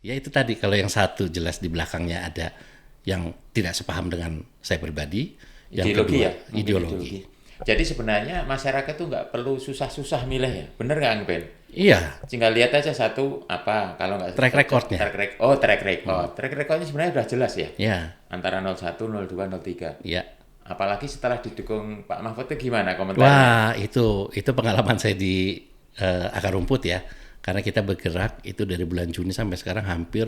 Ya itu tadi, kalau yang satu jelas di belakangnya ada yang tidak sepaham dengan saya pribadi, yang Ideologi kedua ya, mungkin ideologi. Jadi sebenarnya masyarakat tuh nggak perlu susah-susah milih ya, bener nggak Kang Ben? Iya, Tinggal lihat aja satu apa kalau nggak track recordnya. track record. Track recordnya sebenarnya udah jelas ya. Ya, Antara 01, 02, 03. ya. Apalagi setelah didukung Pak Mahfud itu gimana komentarnya? Wah, itu pengalaman saya di akar rumput ya. Karena kita bergerak itu dari bulan Juni sampai sekarang hampir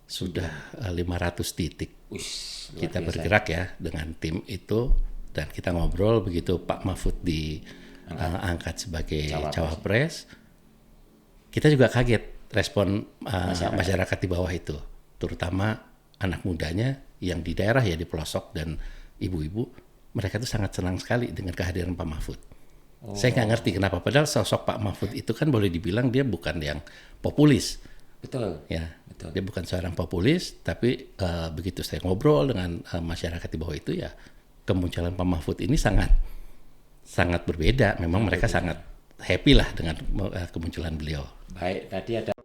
sudah 500 titik. Wih, luar Kita biasa. bergerak ya dengan tim itu, dan kita ngobrol begitu Pak Mahfud diangkat sebagai cawapres. Kita juga kaget respon masyarakat di bawah itu, terutama anak mudanya yang di daerah ya, di pelosok, dan ibu-ibu, mereka tuh sangat senang sekali dengan kehadiran Pak Mahfud. Saya nggak ngerti kenapa, padahal sosok Pak Mahfud itu kan boleh dibilang dia bukan yang populis. Betul. Ya, Betul. dia bukan seorang populis, tapi begitu saya ngobrol dengan masyarakat di bawah itu ya, kemunculan Pak Mahfud ini sangat berbeda. Memang mereka sangat happy lah dengan kemunculan beliau. Baik, tadi ada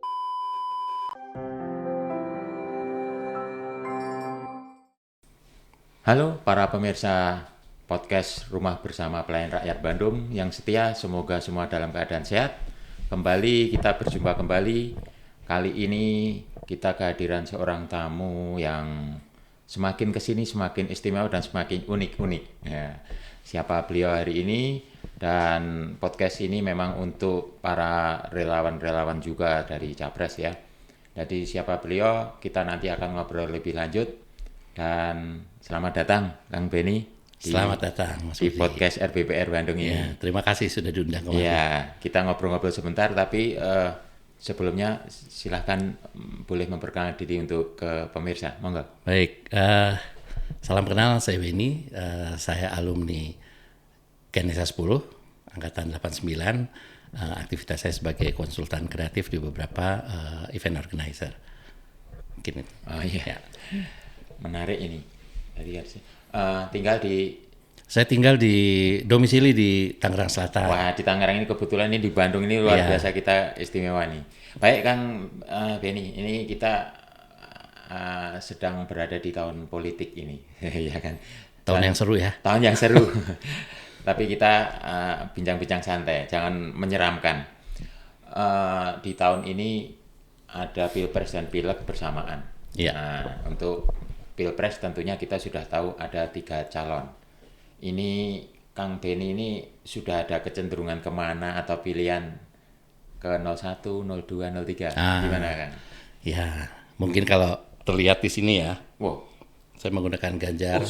Halo para pemirsa podcast Rumah Bersama Pelayan Rakyat Bandung yang setia, semoga semua dalam keadaan sehat. Kembali kita berjumpa kembali. Kali ini kita kehadiran seorang tamu yang semakin kesini semakin istimewa dan semakin unik-unik. Ya. Siapa beliau hari ini? Dan podcast ini memang untuk para relawan-relawan juga dari Capres ya. Jadi siapa beliau? Kita nanti akan ngobrol lebih lanjut. Dan selamat datang Kang Beni Selamat datang Mas di Budi. podcast RBPR Bandung ini. Ya, terima kasih sudah diundang kemarin. Ya, kita ngobrol-ngobrol sebentar, tapi sebelumnya silahkan boleh memperkenalkan diri untuk ke pemirsa, monggo. Baik, salam kenal, saya Beni, saya alumni Ganesha 10, Angkatan 89, aktivitas saya sebagai konsultan kreatif di beberapa event organizer. Mungkin itu. Oh iya, Ya. menarik ini. Tadi tinggal di Saya tinggal di domisili di Tangerang Selatan. Wah, di Tangerang ini kebetulan ini di Bandung ini luar Ya. biasa, kita istimewa nih. Baik Kang Beni, ini kita sedang berada di tahun politik ini, ya kan? Tahun yang seru ya. Tahun yang seru. Tapi kita bincang-bincang santai, jangan menyeramkan. Di tahun ini ada Pilpres dan Pileg bersamaan. Iya. Nah, untuk Pilpres tentunya kita sudah tahu ada 3 calon. Ini Kang Beni ini sudah ada kecenderungan kemana atau pilihan ke 01, 02, 03? Gimana Kang? Ya, mungkin kalau terlihat di sini ya, Wow, saya menggunakan Ganjar,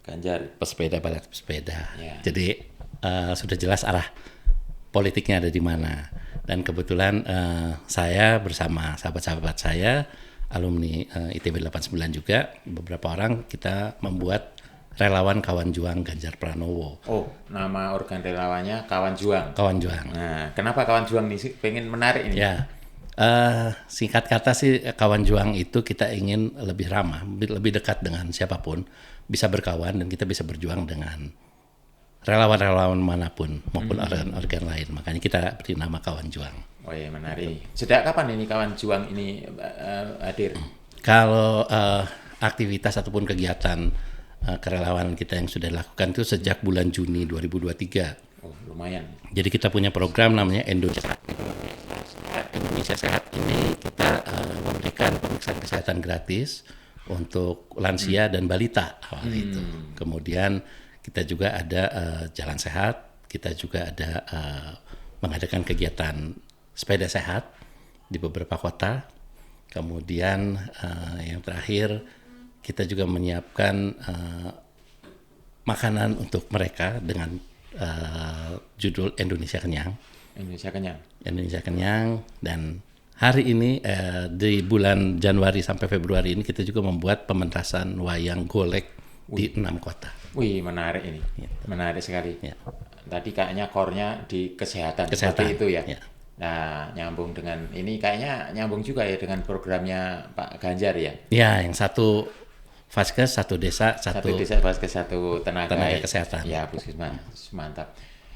Ganjar. pesepeda balap pesepeda. Ya. Jadi sudah jelas arah politiknya ada di mana. Dan kebetulan saya bersama sahabat-sahabat saya, alumni ITB 89 juga, beberapa orang kita membuat Relawan Kawan Juang Ganjar Pranowo. Oh, nama organ relawannya Kawan Juang. Kawan Juang. Nah, kenapa Kawan Juang nih sih? Pengen menarik ini. Ya, singkat kata sih, Kawan Juang itu kita ingin lebih ramah, lebih dekat dengan siapapun, bisa berkawan dan kita bisa berjuang dengan relawan-relawan manapun maupun organ-organ lain. Makanya kita beri nama Kawan Juang. Oh iya, menarik. Sejak kapan ini Kawan Juang ini hadir? Kalau aktivitas ataupun kegiatan kerelawanan kita yang sudah dilakukan itu sejak bulan Juni 2023. Oh, lumayan. Jadi kita punya program namanya Indonesia Sehat. Ini kita memberikan pemeriksaan kesehatan gratis untuk lansia dan balita awal itu. Kemudian kita juga ada jalan sehat, kita juga ada mengadakan kegiatan sepeda sehat di beberapa kota. Kemudian yang terakhir kita juga menyiapkan makanan untuk mereka dengan judul Indonesia Kenyang. Indonesia Kenyang. Indonesia Kenyang. Dan hari ini di bulan Januari sampai Februari ini kita juga membuat pementasan wayang golek di 6 kota. Wih, menarik ini. Menarik sekali. Ya. Tadi kayaknya core-nya di kesehatan. Kesehatan. Seperti itu ya. Ya. Nah, nyambung dengan ini kayaknya nyambung juga ya dengan programnya Pak Ganjar ya. Ya, yang satu Vaskes, satu desa, Satu desa Vaskes, satu tenaga kesehatan. Ya, puskesmas. Mantap.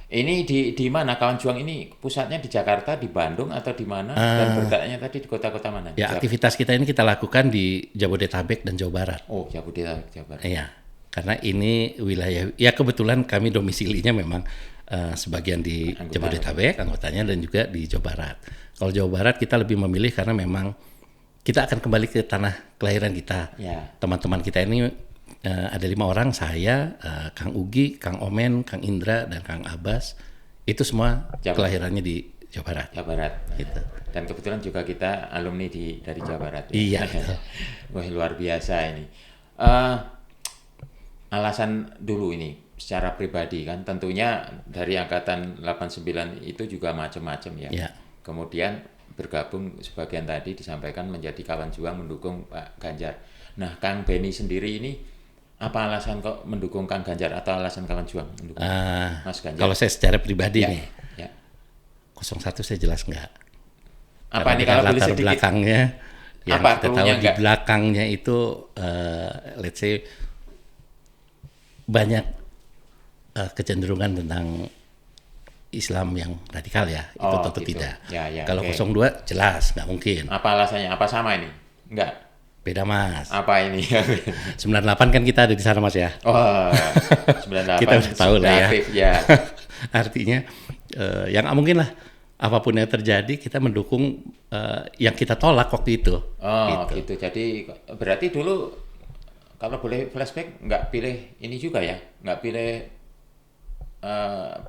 Ini di mana kawan juang ini pusatnya di Jakarta, di Bandung atau di mana? Dan bergeraknya tadi di kota-kota mana? Ya, aktivitas kita ini kita lakukan di Jabodetabek dan Jawa Barat. Oh, Jabodetabek, Jawa Barat. Iya, karena ini wilayah, ya kebetulan kami domisilinya memang sebagian di Jabodetabek anggotanya dan juga di Jawa Barat. Kalau Jawa Barat kita lebih memilih karena memang kita akan kembali ke tanah kelahiran kita. Ya. Teman-teman kita ini ada 5 orang, saya, Kang Ugi, Kang Omen, Kang Indra, dan Kang Abbas. Itu semua kelahirannya di Jawa Barat. Jawa Barat. Gitu. Dan kebetulan juga kita alumni dari Jawa Barat. Ya? Iya. Wah, luar biasa ini. Alasan dulu ini secara pribadi kan tentunya dari angkatan 89 itu juga macam-macam ya. Ya. Kemudian bergabung sebagian tadi disampaikan menjadi kawan juang mendukung Pak Ganjar. Nah, Kang Benny sendiri ini apa alasan kok mendukung Kang Ganjar atau alasan kawan juang mendukung Mas Ganjar? Kalau saya secara pribadi nih, ya. 01 saya jelas enggak. Apa nih kalau boleh latar sedikit? Belakangnya yang Apa kita tahu di enggak? belakangnya itu let's say banyak kecenderungan tentang Islam yang radikal ya, itu tentu gitu. tidak. Ya, Kalau oke. 02 jelas nggak mungkin. Apa alasannya? Apa sama ini? Enggak. Beda Mas. Apa ini? 98 kan kita ada di sana Mas ya. Oh, 98. Kita udah tahu lah ya. Aktif, ya. Artinya yang mungkin lah apapun yang terjadi kita mendukung yang kita tolak waktu itu. Oh, gitu. Jadi berarti dulu kalau boleh flashback nggak pilih ini juga ya? Nggak pilih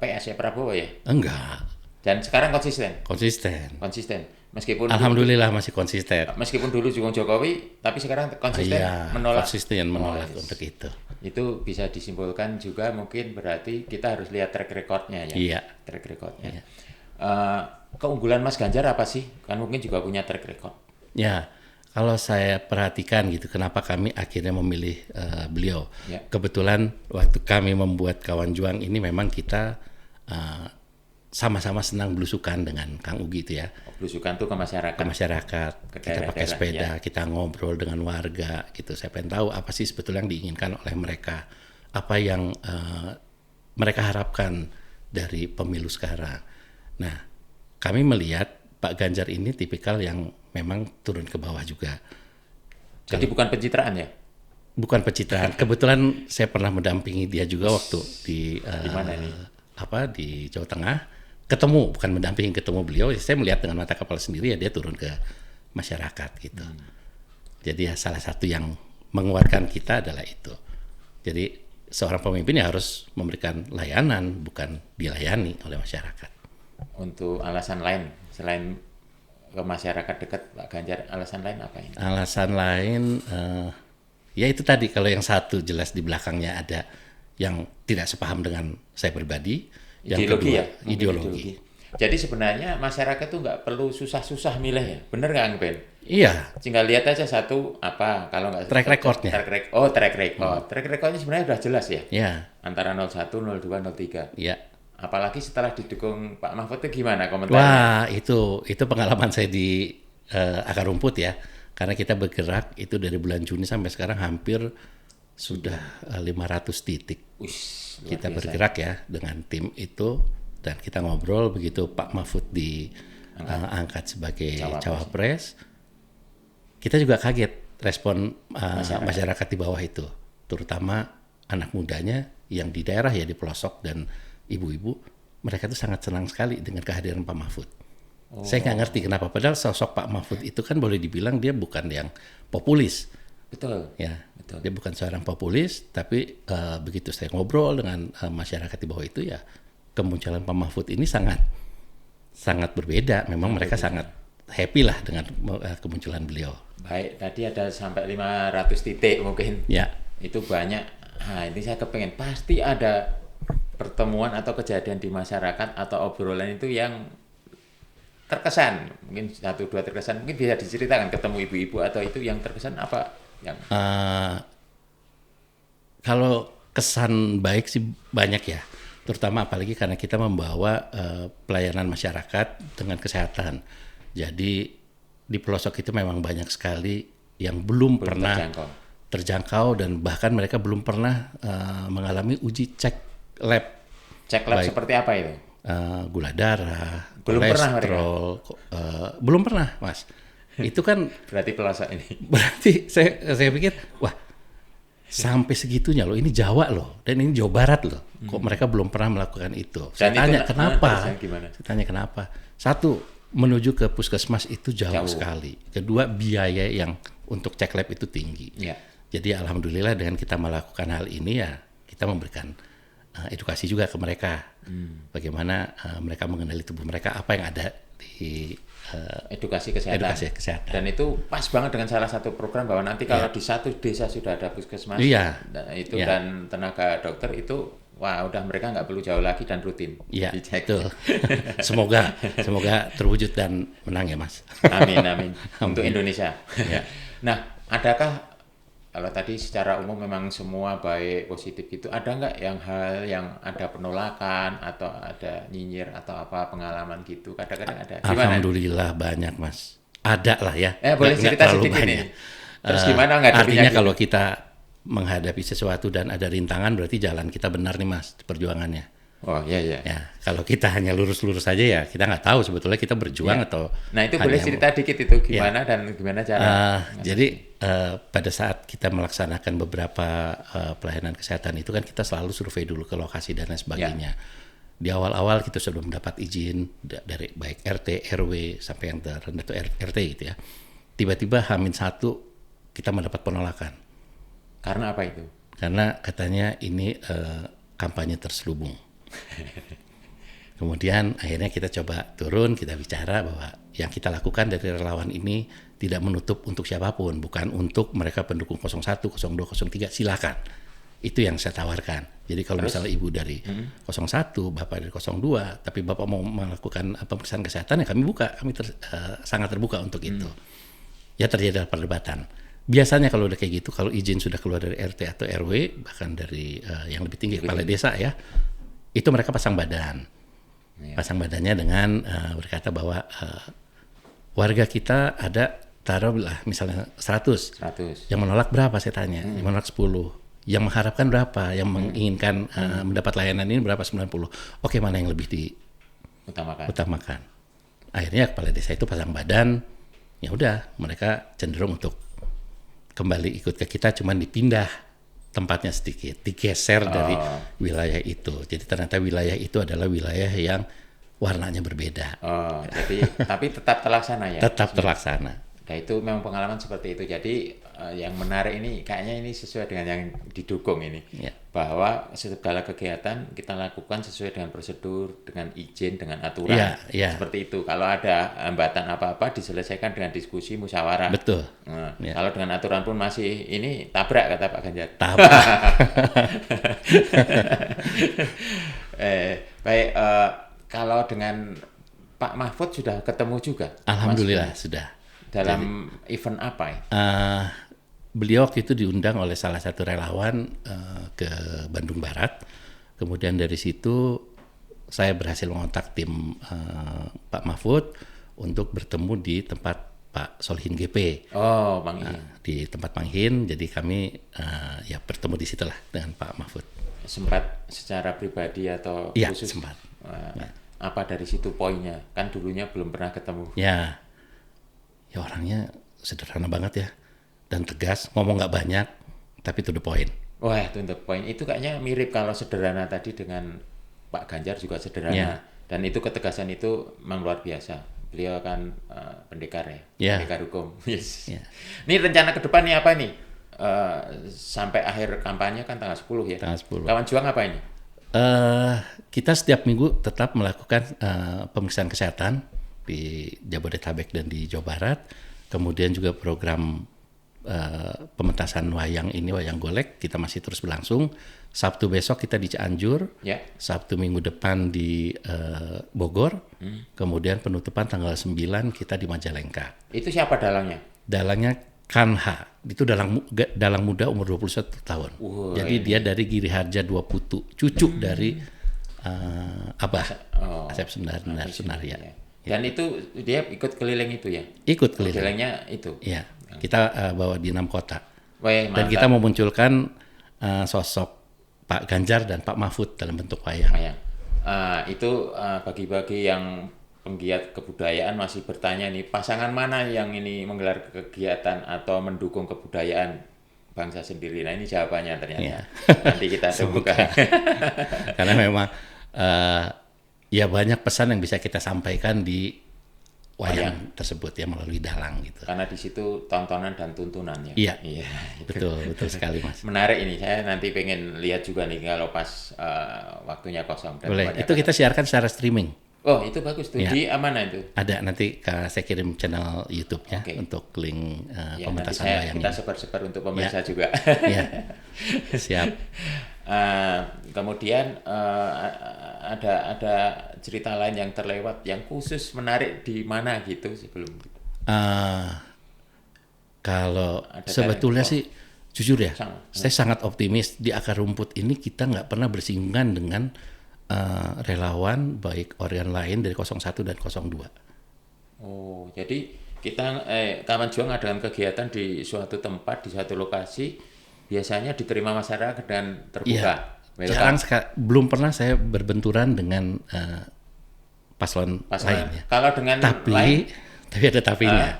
PS ya, Prabowo ya? Enggak, Dan sekarang konsisten. konsisten. Meskipun Alhamdulillah masih konsisten. meskipun dulu dukung Jokowi, tapi sekarang konsisten Iya, menolak. konsisten menolak untuk itu. Itu bisa disimpulkan juga mungkin berarti kita harus lihat track recordnya ya. Iya. Track recordnya. Keunggulan Mas Ganjar apa sih? Kan mungkin juga punya track record. Ya, kalau saya perhatikan gitu, kenapa kami akhirnya memilih beliau. Ya. Kebetulan waktu kami membuat Kawan Juang ini memang kita sama-sama senang belusukan dengan Kang Ugi itu ya. Belusukan tuh ke masyarakat. Ke masyarakat, Ke kita pakai daerah-daerah, sepeda, kita ngobrol dengan warga gitu. Saya pengen tahu apa sih sebetulnya yang diinginkan oleh mereka, apa yang mereka harapkan dari pemilu sekarang. Nah, kami melihat Pak Ganjar ini tipikal yang memang turun ke bawah juga. Jadi bukan pencitraan ya? Bukan pencitraan. Kebetulan saya pernah mendampingi dia juga waktu di mana nih? Di Jawa Tengah. Ketemu, bukan mendampingi, ketemu beliau. Saya melihat dengan mata kepala sendiri ya dia turun ke masyarakat gitu. Jadi ya salah satu yang menguatkan kita adalah itu. Jadi seorang pemimpin ya harus memberikan layanan, bukan dilayani oleh masyarakat. Untuk alasan lain selain ke masyarakat dekat Pak Ganjar, alasan lain apa ini? Alasan lain ya itu tadi, kalau yang satu jelas di belakangnya ada yang tidak sepaham dengan saya pribadi. Yang Ideologi kedua, ya? ideologi. Jadi sebenarnya masyarakat tuh nggak perlu susah-susah milih ya? Bener nggak Kang Ben? Iya, Tinggal lihat aja satu apa, kalau nggak track recordnya. track record. Track recordnya sebenarnya sudah jelas ya? Ya, Antara 01, 02, 03. ya. Apalagi setelah didukung Pak Mahfud itu gimana komentarnya? Wah, itu pengalaman saya di akar rumput ya. Karena kita bergerak itu dari bulan Juni sampai sekarang hampir sudah 500 titik. Luar Kita biasa. bergerak ya dengan tim itu, dan kita ngobrol begitu Pak Mahfud diangkat sebagai cawapres. Kita juga kaget respon masyarakat di bawah itu, terutama anak mudanya yang di daerah ya, di pelosok, dan ibu-ibu, mereka tuh sangat senang sekali dengan kehadiran Pak Mahfud. Saya nggak ngerti kenapa, padahal sosok Pak Mahfud itu kan boleh dibilang dia bukan yang populis. Betul. Ya, Betul. dia bukan seorang populis, tapi begitu saya ngobrol dengan masyarakat di bawah itu ya, kemunculan Pak Mahfud ini sangat berbeda. Memang mereka sangat happy lah dengan kemunculan beliau. Baik, tadi ada sampai 500 titik mungkin. Ya, Itu banyak. Nah, ini saya kepengen pasti ada pertemuan atau kejadian di masyarakat atau obrolan itu yang terkesan. Mungkin 1, 2 terkesan. Mungkin bisa diceritakan, ketemu ibu-ibu atau itu yang terkesan apa? Yang kalau kesan baik sih banyak ya, terutama apalagi karena kita membawa pelayanan masyarakat dengan kesehatan. Jadi di pelosok itu memang banyak sekali yang belum pernah terjangkau, dan bahkan mereka belum pernah mengalami uji cek lab. Cek lab Baik. seperti apa itu? Gula darah, Belum pernah kolesterol, belum pernah, Mas. Itu kan Berarti pelosok ini. berarti saya pikir, wah, sampai segitunya loh. Ini Jawa loh, dan ini Jawa Barat loh. Kok mereka belum pernah melakukan itu? Saya Dan tanya itu, kenapa? terus gimana? Saya tanya kenapa? Satu, menuju ke puskesmas itu jauh sekali. Kedua, biaya yang untuk cek lab itu tinggi. Ya. Jadi alhamdulillah dengan kita melakukan hal ini ya kita memberikan edukasi juga ke mereka. Bagaimana mereka mengenali tubuh mereka, apa yang ada di Edukasi kesehatan. edukasi kesehatan. Dan itu pas banget dengan salah satu program bahwa nanti kalau di satu desa sudah ada puskesmas, Iya. itu Iya. dan tenaga dokter itu, wah udah mereka nggak perlu jauh lagi dan rutin Iya, dicek. betul. semoga terwujud dan menang ya, Mas. Amin, amin. Untuk Indonesia. Ya. Nah, adakah kalau tadi secara umum memang semua baik positif gitu, ada nggak hal yang ada penolakan atau ada nyinyir atau apa pengalaman gitu? Kadang-kadang ada. Gimana? Alhamdulillah banyak, Mas. Ada lah ya. Boleh Nggak cerita terlalu sedikit banyak. nih. Terus gimana ngadepinnya Artinya gitu? kalau kita menghadapi sesuatu dan ada rintangan berarti jalan kita benar nih, Mas, perjuangannya. Oh iya iya. Ya, kalau kita hanya lurus-lurus saja ya kita nggak tahu sebetulnya kita berjuang atau. Nah itu hanya boleh cerita dikit itu gimana dan gimana cara? Jadi pada saat kita melaksanakan beberapa pelayanan kesehatan itu kan kita selalu survei dulu ke lokasi dan lain sebagainya. Di awal-awal kita sudah mendapat izin dari baik RT, RW sampai yang terendah itu RT gitu ya. Tiba-tiba H-1 kita mendapat penolakan. Karena apa itu? Karena katanya ini kampanye terselubung. Kemudian akhirnya kita coba turun, kita bicara bahwa yang kita lakukan dari relawan ini tidak menutup untuk siapapun, bukan untuk mereka pendukung 01, 02, 03, silakan. Itu yang saya tawarkan. Jadi kalau misalnya ibu dari 01, bapak dari 02, tapi bapak mau melakukan pemeriksaan kesehatan ya kami buka, kami sangat terbuka untuk itu. Ya terjadi perdebatan. Biasanya kalau udah kayak gitu, kalau izin sudah keluar dari RT atau RW, bahkan dari yang lebih tinggi kepala desa ya, itu mereka pasang badan. Pasang badannya dengan berkata bahwa warga kita ada taruhlah misalnya 100. Yang menolak berapa saya tanya? Yang menolak 10. Yang mengharapkan berapa? Yang menginginkan mendapat layanan ini berapa? 90. Oke, mana yang lebih diutamakan? Akhirnya kepala desa itu pasang badan. Ya udah, mereka cenderung untuk kembali ikut ke kita, cuman dipindah tempatnya sedikit, digeser dari wilayah itu. Jadi ternyata wilayah itu adalah wilayah yang warnanya berbeda. Jadi tapi tetap terlaksana ya? Tetap terlaksana. Nah itu memang pengalaman seperti itu. Jadi yang menarik ini kayaknya ini sesuai dengan yang didukung ini. Ya. Bahwa segala kegiatan kita lakukan sesuai dengan prosedur, dengan izin, dengan aturan. Ya. Seperti itu. Kalau ada hambatan apa-apa diselesaikan dengan diskusi musyawarah. Betul. Nah, kalau dengan aturan pun masih ini tabrak kata Pak Ganjar. Tabrak. Baik, kalau dengan Pak Mahfud sudah ketemu juga? Alhamdulillah sudah. Dalam event apa ya? Beliau waktu itu diundang oleh salah satu relawan ke Bandung Barat. Kemudian dari situ saya berhasil mengontak tim Pak Mahfud untuk bertemu di tempat Pak Solihin GP. Oh, Bang Ihin. Di tempat Bang Ihin, jadi kami ya bertemu di situlah dengan Pak Mahfud. Sempat secara pribadi atau ya, khusus? Sempat. Apa dari situ poinnya? Kan dulunya belum pernah ketemu. Ya orangnya sederhana banget ya. Dan tegas, ngomong nggak banyak, tapi to the point. Wah, to the point. Itu kayaknya mirip kalau sederhana tadi dengan Pak Ganjar juga sederhana. Dan itu ketegasan itu memang luar biasa. Beliau kan pendekar ya, pendekar hukum. Yes. Ini rencana ke depan nih apa nih? Sampai akhir kampanye kan tanggal 10 ya? Tanggal 10. Kawan juang apa ini? Kita setiap minggu tetap melakukan pemeriksaan kesehatan di Jabodetabek dan di Jawa Barat. Kemudian juga program pementasan wayang golek kita masih terus berlangsung. Sabtu besok kita di Cianjur, Sabtu minggu depan di Bogor, kemudian penutupan tanggal 9 kita di Majalengka. Itu siapa dalangnya? Dalangnya Kanha, itu dalang muda umur 21 tahun. Jadi dia dari Giri Harja Dua Putu, cucu dari Abah Asep Sunaria. Dan itu dia ikut keliling itu ya? Ikut keliling. Kelilingnya itu? Iya. Kita bawa di 6 kota. Weh, dan kita memunculkan sosok Pak Ganjar dan Pak Mahfud dalam bentuk wayang. Itu bagi-bagi yang penggiat kebudayaan masih bertanya nih, pasangan mana yang ini menggelar kegiatan atau mendukung kebudayaan bangsa sendiri. Nah ini jawabannya ternyata. Ya. Nanti kita tunggu kan. Karena memang ya banyak pesan yang bisa kita sampaikan di wayang tersebut ya melalui dalang gitu. Karena di situ tontonan dan tuntunan ya. Iya, iya betul sekali Mas. Menarik ini, saya nanti pengen lihat juga nih kalau pas waktunya kosong. Boleh, itu kita siarkan secara streaming. Oh itu bagus tuh, Ya. di mana itu? Ada nanti saya kirim channel YouTube-nya untuk link pementasan wayang. Kita sebar-sebar untuk pemirsa juga. Ya, siap. Kemudian ada cerita lain yang terlewat yang khusus menarik di mana gitu sebelum? Kalau sebetulnya sih jujur ya, saya sangat optimis di akar rumput ini kita nggak pernah bersinggungan dengan relawan baik organ lain dari 01 dan 02. Oh, jadi kita Kawan Juang adakan kegiatan di suatu tempat, di suatu lokasi, biasanya diterima masyarakat dan terbuka. Iya. Belum pernah saya berbenturan dengan paslon lainnya. Kalau dengan tapi ada tapinya.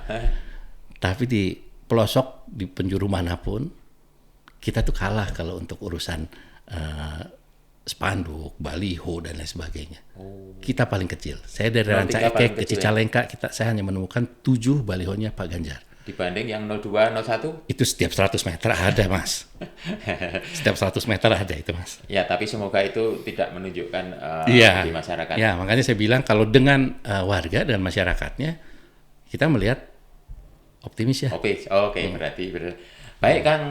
Tapi di pelosok di penjuru manapun kita tuh kalah kalau untuk urusan spanduk, baliho dan lain sebagainya. Kita paling kecil. Saya dari Rancaikek ke Cicalengka, saya hanya menemukan 7 balihonya Pak Ganjar. Dibanding yang 02, 01? Itu setiap 100 meter ada, Mas. Setiap 100 meter ada itu, Mas. Ya, tapi semoga itu tidak menunjukkan di masyarakat. Ya, makanya saya bilang kalau dengan warga dan masyarakatnya, kita melihat optimis ya. Oke, berarti benar. Baik Kang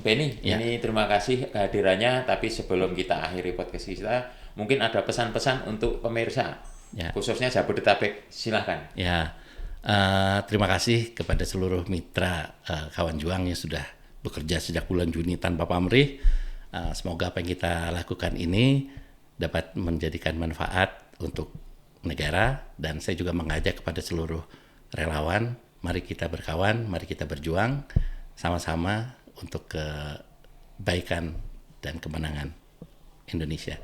Benny, ini terima kasih kehadirannya. Tapi sebelum kita akhiri podcast kita, mungkin ada pesan-pesan untuk pemirsa, khususnya Jabodetabek. Silahkan. Ya, terima kasih kepada seluruh mitra Kawan Juang yang sudah bekerja sejak bulan Juni tanpa pamrih. Semoga apa yang kita lakukan ini dapat menjadikan manfaat untuk negara, dan saya juga mengajak kepada seluruh relawan, mari kita berkawan, mari kita berjuang sama-sama untuk kebaikan dan kemenangan Indonesia.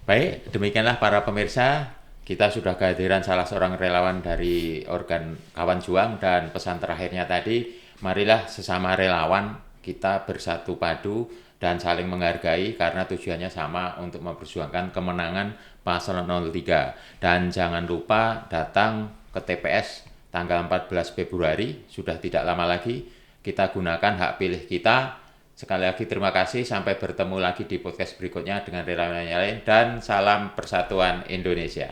Baik, demikianlah para pemirsa, kita sudah kehadiran salah seorang relawan dari organ Kawan Juang, dan pesan terakhirnya tadi, marilah sesama relawan kita bersatu padu dan saling menghargai karena tujuannya sama untuk memperjuangkan kemenangan paslon 03. Dan jangan lupa datang ke TPS tanggal 14 Februari, sudah tidak lama lagi. Kita gunakan hak pilih kita. Sekali lagi terima kasih, sampai bertemu lagi di podcast berikutnya dengan relawan yang lain, dan salam persatuan Indonesia.